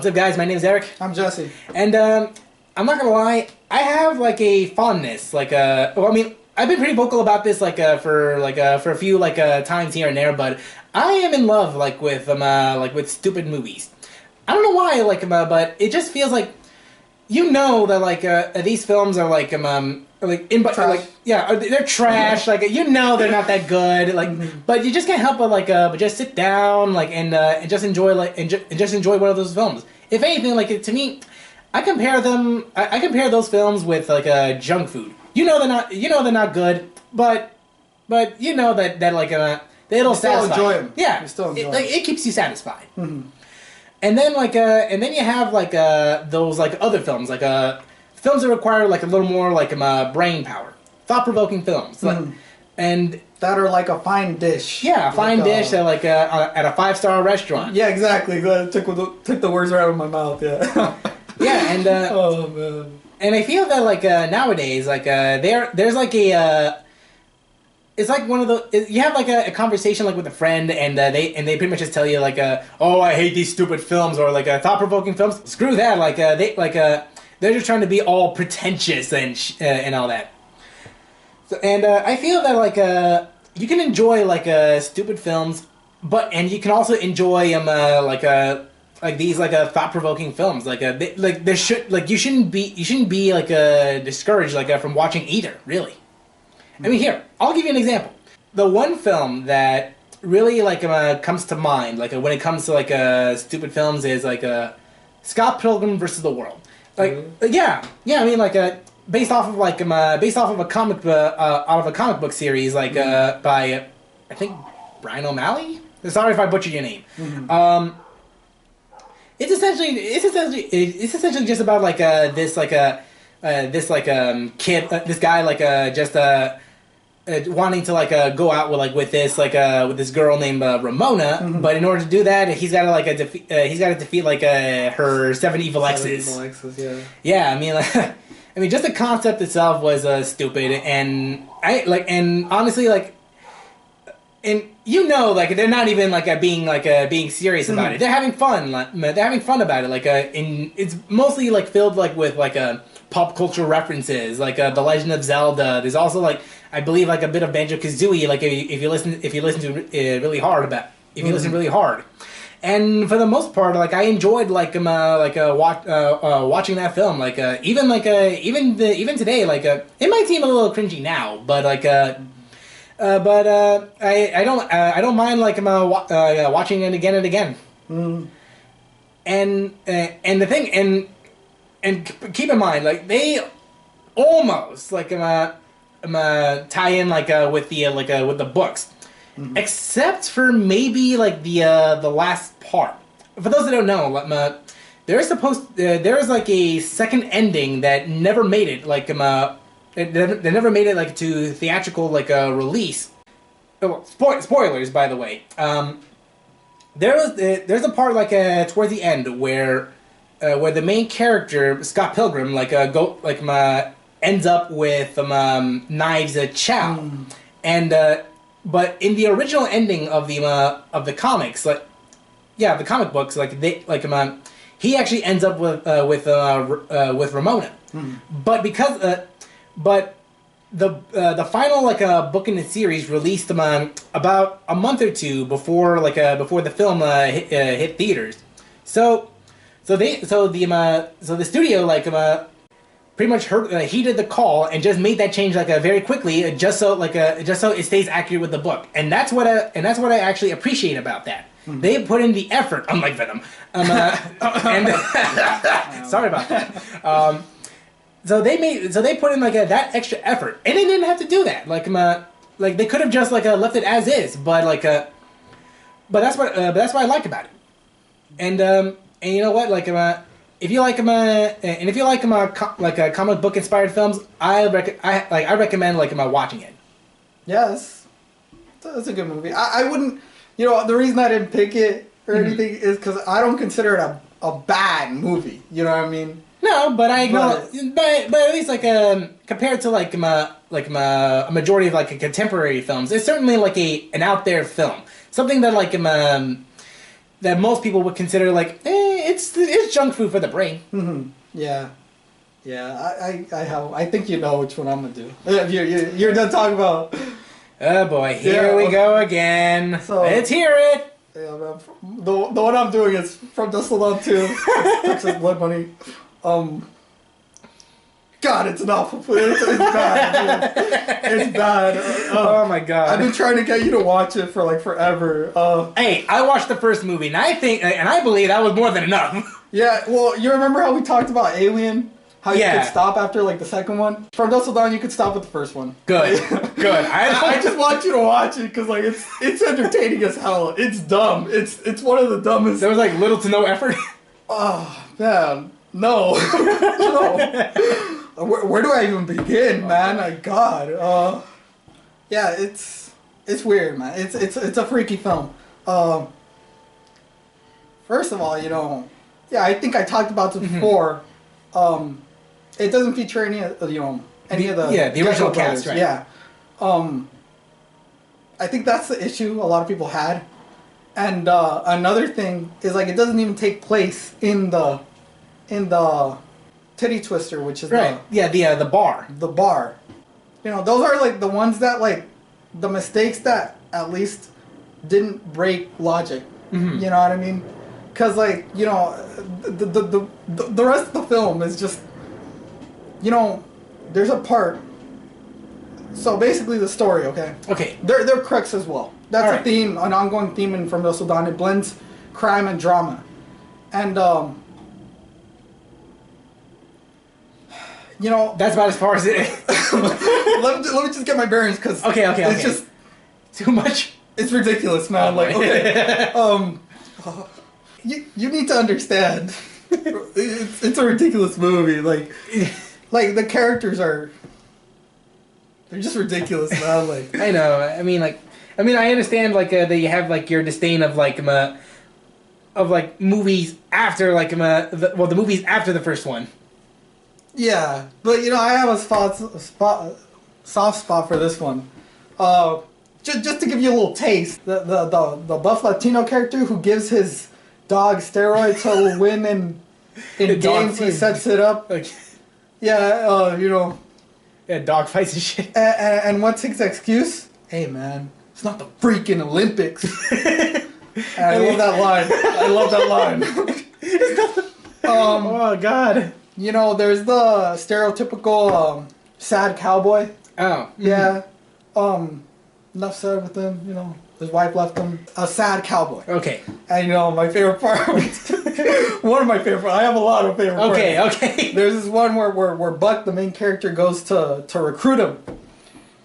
What's up, guys? My name is Eric. I'm Jesse. And I'm not gonna lie, I have like a fondness, like well, I mean, I've been pretty vocal about this for a few times here and there, but I am in love with stupid movies. I don't know why, but it just feels like that these films are they're trash. They're not that good. But you just can't help but just sit down and just enjoy one of those films. If anything, to me, I compare those films with junk food. They're not good, but you know that it'll satisfy. Still enjoy them. Yeah, you still enjoy them. It keeps you satisfied. Mm-hmm. And then you have those other films films that require a little more brain power, thought-provoking films, and that are like a fine dish. Yeah, a fine dish at at a 5-star restaurant. Yeah, exactly. Took the words right out of my mouth. Yeah. Yeah, and oh man. And I feel that nowadays there's it's like one of the you have a conversation with a friend and they pretty much just tell you oh, I hate these stupid films, or thought-provoking films. Screw that. They're just trying to be all pretentious and all that. So, and I feel that you can enjoy stupid films, and you can also enjoy these thought-provoking films. There should you shouldn't be discouraged from watching either, really. I mean, here, I'll give you an example. The one film that really comes to mind when it comes to stupid films is Scott Pilgrim versus the World. Yeah, I mean based off of a comic book series by I think Brian O'Malley. Sorry if I butchered your name. Mm-hmm. It's essentially just about this guy wanting to go out with this girl named Ramona, but in order to do that, he's got to defeat her 7 evil exes. 7 evil exes, yeah. Yeah, I mean, just the concept itself was stupid, and honestly, and they're not even being serious about it. They're having fun. They're having fun about it. And it's mostly filled with pop culture references, The Legend of Zelda. There's also I believe a bit of Banjo-Kazooie. If you listen to it really hard listen really hard. And for the most part, I enjoyed watching that film. Even today, it might seem a little cringy now, but I don't mind watching it again and again. Mm. And the thing and keep in mind they almost tie in with the books, except for maybe the last part. For those that don't know, there's a second ending that never made it they never made it to theatrical release. Oh, spoilers, by the way. There's a part towards the end where the main character Scott Pilgrim ends up with Knives Chow, and but in the original ending of the comics, the comic books, he actually ends up with Ramona, but the final book in the series released about a month or two before the film hit theaters. So the studio pretty much heeded the call and just made that change very quickly, just so it stays accurate with the book. And that's what I actually appreciate about that. They put in the effort, unlike Venom. And sorry about that. So they put in that extra effort, and they didn't have to do that. They could have just left it as is, but that's what I like about it. And you know what, if you like comic book inspired films, I recommend watching it. Yes, that's a good movie. I wouldn't, the reason I didn't pick it or anything is because I don't consider it a bad movie. You know what I mean? No, but I acknowledge, but at least compared to a majority of contemporary films, it's certainly an out there film, something that that most people would consider it's junk food for the brain. Mm-hmm. Yeah. Yeah, I think you know which one I'm gonna do. You're done talking about. Oh boy, here we go again. So, let's hear it. Yeah, man, the one I'm doing is From Dusk Till Dawn 2, Texas Blood Money. God, it's an awful film. It's bad, dude. It's bad. Oh my god. I've been trying to get you to watch it for like forever. Hey, I watched the first movie, and I believe that was more than enough. Yeah, well, you remember how we talked about Alien? How you could stop after like the second one? From Dusk Till Dawn, you could stop at the first one. Good. Good. I just want you to watch it because like it's entertaining as hell. It's dumb. It's one of the dumbest. There was like little to no effort. Oh man, no, no. Where do I even begin, man? My God. Yeah, it's weird, man. It's a freaky film. First of all, yeah, I think I talked about this before. It doesn't feature any of the original cast, right? Yeah. I think that's the issue a lot of people had. And another thing is like it doesn't even take place in the Titty Twister, which is the bar. The bar. Those are like the ones that like the mistakes that at least didn't break logic. Mm-hmm. You know what I mean? Because like the rest of the film is just there's a part. So basically the story, okay? Okay. They're crooks as well. That's a theme, an ongoing theme in From Dusk Till Dawn. It blends crime and drama. And that's about as far as it is. let me just get my bearings because it's just too much. It's ridiculous, man. Like, okay, you need to understand. It's a ridiculous movie. Like the characters they're just ridiculous, man. Like I know. I mean, I understand that you have like your disdain of movies after the movies after the first one. Yeah, but I have a soft spot for this one. Just to give you a little taste, the buff Latino character who gives his dog steroids to win in games, he sets it up. Yeah, Yeah, dog fights and shit. And what's his excuse? Hey man, it's not the freaking Olympics. I love that line. Oh god. There's the stereotypical sad cowboy. Oh. Yeah. Enough said with him, his wife left him. A sad cowboy. Okay. And my favorite part, one of my favorite, I have a lot of favorite parts. Okay. There's this one where Buck, the main character, goes to recruit him.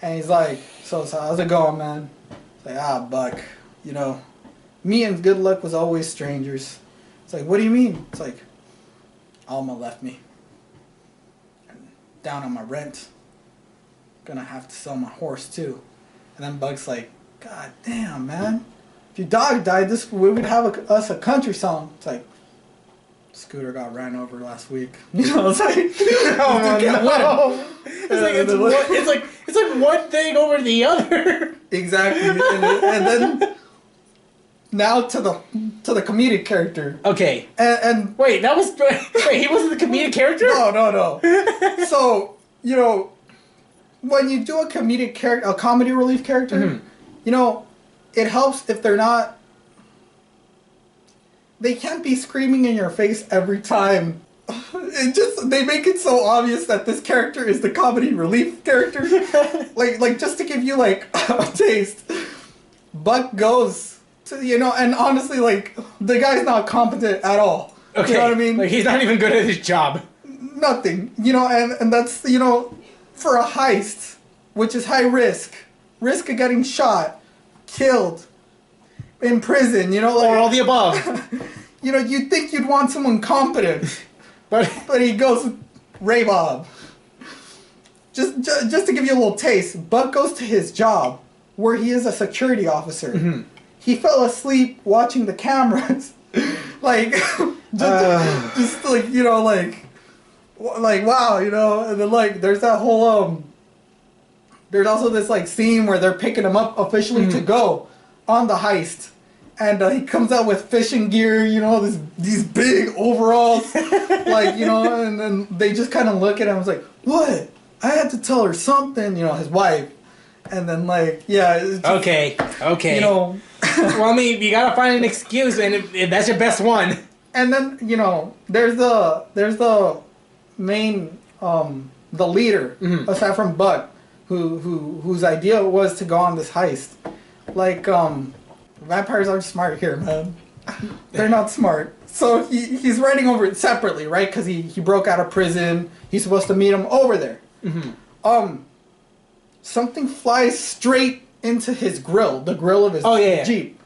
And he's like, so how's it going, man? It's like, Buck, me and good luck was always strangers. It's like, what do you mean? It's like, Alma left me. I'm down on my rent. Gonna have to sell my horse too. And then Buck's like, God damn, man. If your dog died, we would have us a country song. It's like, Scooter got ran over last week. It's like, it's like one thing over the other. Exactly. And then now to the comedic character. Okay. And wait, he wasn't the comedic character? No. So, when you do a comedic character, a comedy relief character, it helps if they're not. They can't be screaming in your face every time. They make it so obvious that this character is the comedy relief character. like just to give you like a taste. Buck goes to and honestly the guy's not competent at all. Okay. You know what I mean? He's not even good at his job. Nothing. And that's for a heist, which is high risk of getting shot, killed, in prison, or all the above. You'd think you'd want someone competent, but he goes with Ray Bob. Just to give you a little taste, Buck goes to his job, where he is a security officer. Mm-hmm. He fell asleep watching the cameras, wow, and then there's that whole there's also this scene where they're picking him up officially to go on the heist, And he comes out with fishing gear, you know, these big overalls, like, you know, and then they just kind of look at him and was like, what? I had to tell her something, you know, his wife. And then, like, yeah. It's just, okay. You know. Well, I mean, you gotta find an excuse, and if that's your best one. And then, you know, there's the main, the leader, aside from Buck, whose idea was to go on this heist. Like, vampires aren't smart here, man. They're not smart. So he's writing over it separately, right? Because he broke out of prison. He's supposed to meet him over there. Something flies straight into his grill, the grill of his Jeep.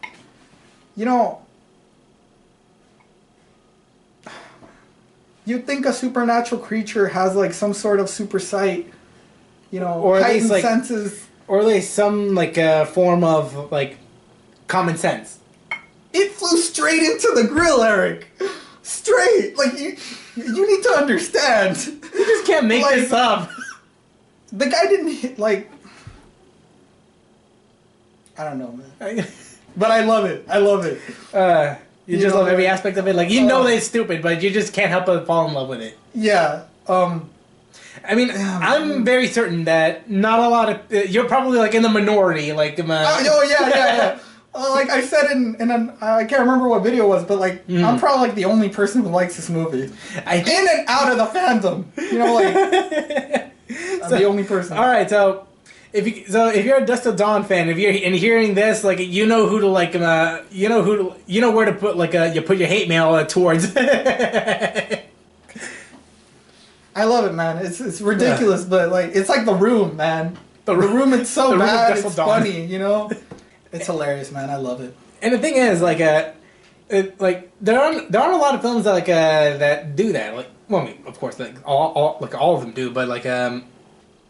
You know, you'd think a supernatural creature has like some sort of super sight, you know, or at least like senses, or at least some like form of like common sense. It flew straight into the grill, Eric. Straight, like you need to understand. You just can't make this up. The guy didn't hit, like, I don't know, man. But I love it. I love it. You just love every aspect of it. Like, you know that it's stupid, but you just can't help but fall in love with it. Yeah. I mean, I'm very certain that not a lot of... you're probably, like, in the minority. Like, yeah. Like I said I can't remember what video it was, but, like, I'm probably, like, the only person who likes this movie. In and out of the fandom. You know, like... I'm the only person. All right, so if you're a Dust Till Dawn fan, if you're hearing this, like you know who to like, you know where to put like you put your hate mail towards. I love it, man. It's ridiculous, but like it's like The Room, man. The Room, it's so bad, it's funny, you know. It's hilarious, man. I love it. And the thing is, like, there aren't a lot of films that like that do that. Like, well, I mean, of course, like all of them do, but like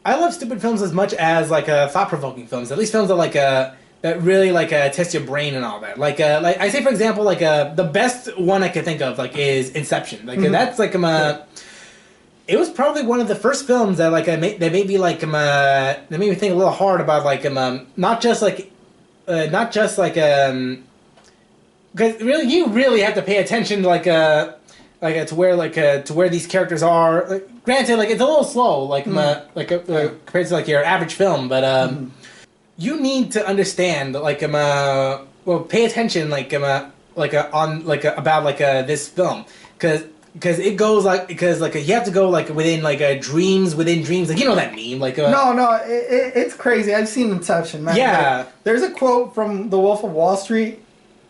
I love stupid films as much as like thought-provoking films. At least films that like that really like test your brain and all that. Like I say, for example, like the best one I could think of like is Inception. Like that's like it was probably one of the first films that like that made that made me think a little hard about like not just like because really you really have to pay attention to where these characters are. Like, granted, like it's a little slow, compared to like your average film, but you need to understand, pay attention, about this film, because it goes you have to go within dreams within dreams, like you know that meme, it's crazy. I've seen Inception, man. Yeah, like, there's a quote from The Wolf of Wall Street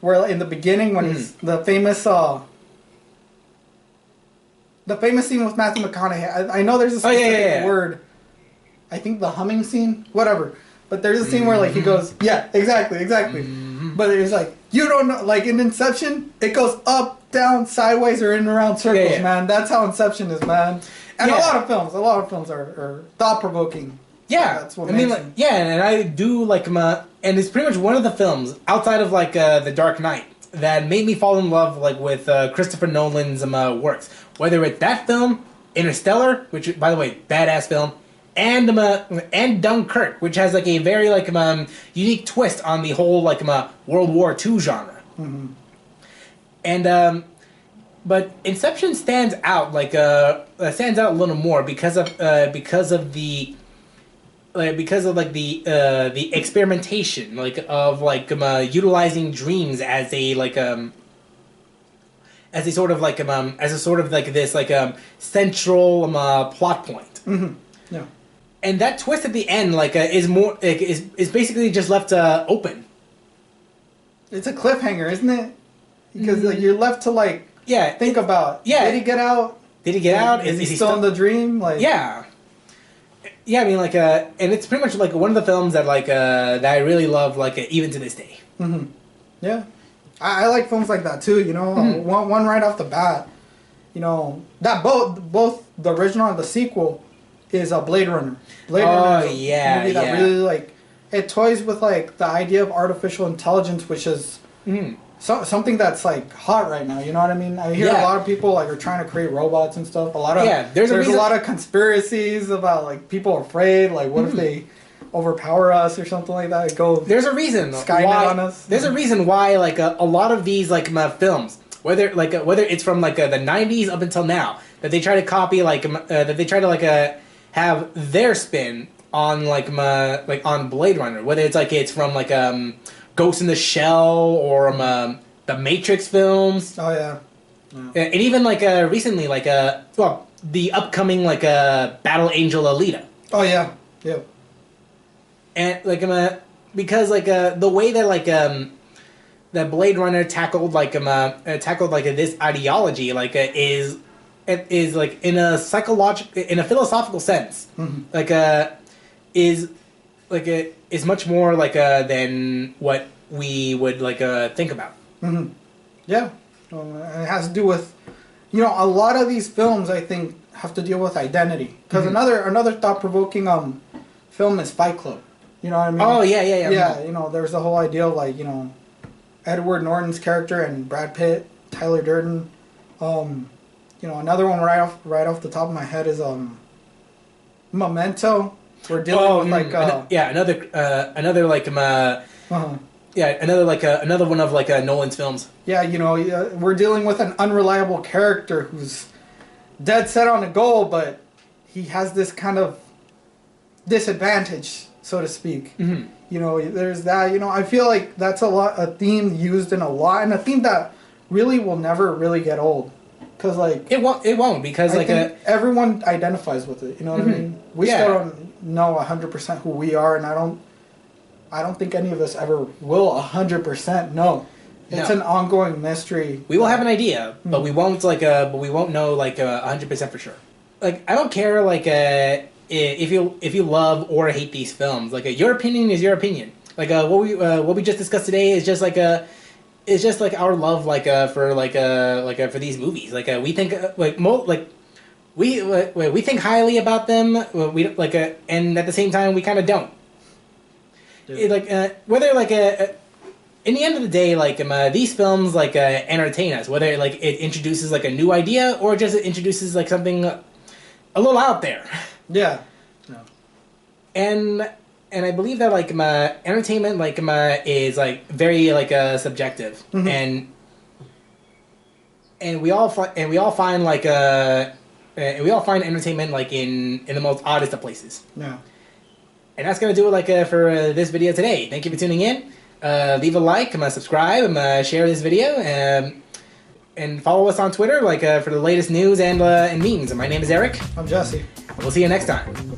where in the beginning when he's the famous scene with Matthew McConaughey. I know there's a specific word. I think the humming scene, whatever. But there's a scene where like he goes, yeah, exactly. But it's like you don't know, like in Inception, it goes up, down, sideways, or in and around circles, man. That's how Inception is, man. And a lot of films are thought-provoking. Yeah, that's what and I do like and it's pretty much one of the films outside of like The Dark Knight that made me fall in love like with Christopher Nolan's works. Whether it's that film, Interstellar, which by the way, badass film, and Dunkirk, which has like a very like unique twist on the whole like World War II genre. And but Inception stands out a little more because of the experimentation of utilizing dreams as a sort of this central plot point. Yeah. And that twist at the end is basically just left open. It's a cliffhanger, isn't it? Because you're left to think about. Yeah. Did he get out? Is he still in the dream? Yeah. Yeah, I mean, and it's pretty much like one of the films that that I really love, even to this day. Yeah, I like films like that too. You know, one right off the bat. You know that both the original and the sequel is a Blade Runner. Blade Runner is a movie that really it toys with the idea of artificial intelligence, which is something that's hot right now. You know what I mean? I hear a lot of people are trying to create robots and stuff. There's a lot of conspiracies about people are afraid. What if they overpower us or something like that. Go. There's a reason Skynet why, on us. There's a reason why like a lot of these like films, whether it's from like the 90s up until now, that they try to copy that they try to have their spin on on Blade Runner, whether it's from Ghost in the Shell or the Matrix films. Oh yeah. And even recently the upcoming Battle Angel Alita. Oh yeah. Yeah. And because the way that that Blade Runner tackled this ideology is in a philosophical sense, Mm-hmm. is much more than what we would think about. Mm-hmm. Yeah. And it has to do with, a lot of these films I think have to deal with identity. Because another thought-provoking film is Fight Club. You know what I mean? Oh yeah. Yeah, there's the whole idea of Edward Norton's character and Brad Pitt, Tyler Durden. Another one right off the top of my head is Memento. We're dealing with another one of Nolan's films. Yeah, we're dealing with an unreliable character who's dead set on a goal, but he has this kind of disadvantage, so to speak. Mm-hmm. There's that. I feel like that's a theme used in a lot, and a theme that really will never really get old. Because it won't because I think everyone identifies with it. You know what I mean? We still don't know 100% who we are, and I don't think any of us ever will 100% know. It's an ongoing mystery. We will have an idea, but we won't know 100% for sure. I don't care if you love or hate these films. Your opinion is your opinion. What we just discussed today is just our love for these movies. We think we think highly about them. And at the same time we kind of don't. Whether in the end of the day, these films entertain us. Whether it introduces a new idea or just it introduces something a little out there. Yeah. No. And I believe that entertainment is very subjective. Mm-hmm. and we all find entertainment in the most oddest of places. Yeah. And that's gonna do it for this video today. Thank you for tuning in. Leave a like, subscribe, share this video, and follow us on Twitter for the latest news and memes. My name is Eric. I'm Jesse. We'll see you next time.